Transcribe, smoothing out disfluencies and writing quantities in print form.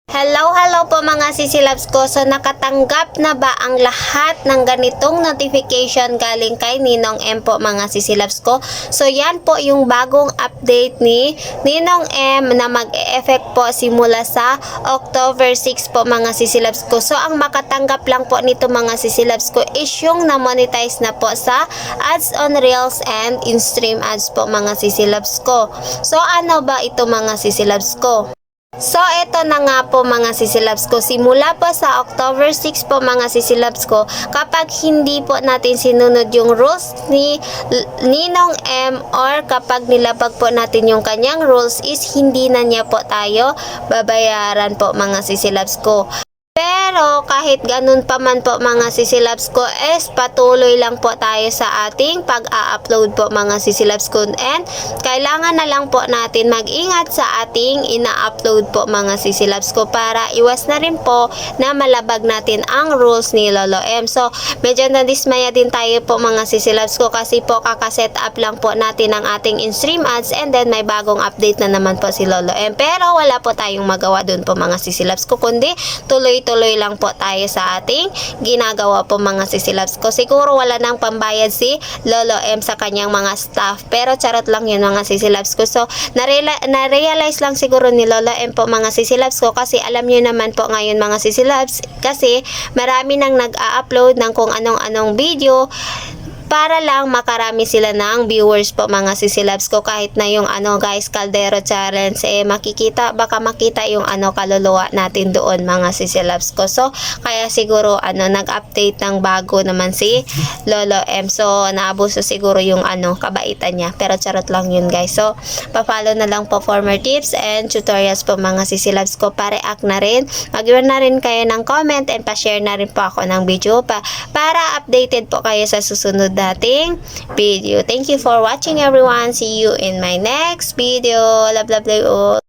Hello po mga sisilabs ko. So nakatanggap na ba ang lahat ng ganitong notification galing kay Ninong M po mga sisilabs ko? So yan po yung bagong update ni Ninong M na mag-e-effect po simula sa October 6 po mga sisilabs ko. So ang makatanggap lang po nito mga sisilabs ko is yung na-monetize na po sa ads on Reels and in-stream ads po mga sisilabs ko. So ano ba ito mga sisilabs ko? So, ito na nga po mga sisilabs ko. Simula po sa October 6 po mga sisilabs ko, kapag hindi po natin sinunod yung rules ni Ninong M or kapag nilabag po natin yung kanyang rules is hindi na niya po tayo babayaran po mga sisilabs ko. Pero kahit ganun pa man po mga sisilabs ko is patuloy lang po tayo sa ating pag-a-upload po mga sisilabs ko, and kailangan na lang po natin mag-ingat sa ating ina-upload po mga sisilabs ko para iwas na rin po na malabag natin ang rules ni Lolo M. So medyo nadismaya din tayo po mga sisilabs ko kasi po kakaset up lang po natin ang ating in-stream ads, and then may bagong update na naman po si Lolo M. Pero wala po tayong magawa dun po mga sisilabs ko, kundi tuloy lang po tayo sa ating ginagawa po mga sisilabs ko. Siguro wala nang pambayad si Lolo M sa kanyang mga staff, pero charot lang yun mga sisilabs ko. So na-realize lang siguro ni Lolo M po mga sisilabs ko, kasi alam nyo naman po ngayon mga sisilabs, kasi marami nang nag-a-upload ng kung anong video para lang makarami sila ng viewers po mga sisilabs ko. Kahit na yung guys, Caldero Challenge, baka makita yung kaluluwa natin doon mga sisilabs ko. So kaya siguro nag-update ng bago naman si Lolo M. So naabuso siguro yung kabaitan niya, pero charot lang yun guys. So pa-follow na lang po for more tips and tutorials po mga sisilabs ko. Pa-react na rin, mag-iwan na rin kayo ng comment, and pa-share na rin po ako ng video para updated po kayo sa susunod dating video. Thank you for watching everyone. See you in my next video. Love you all.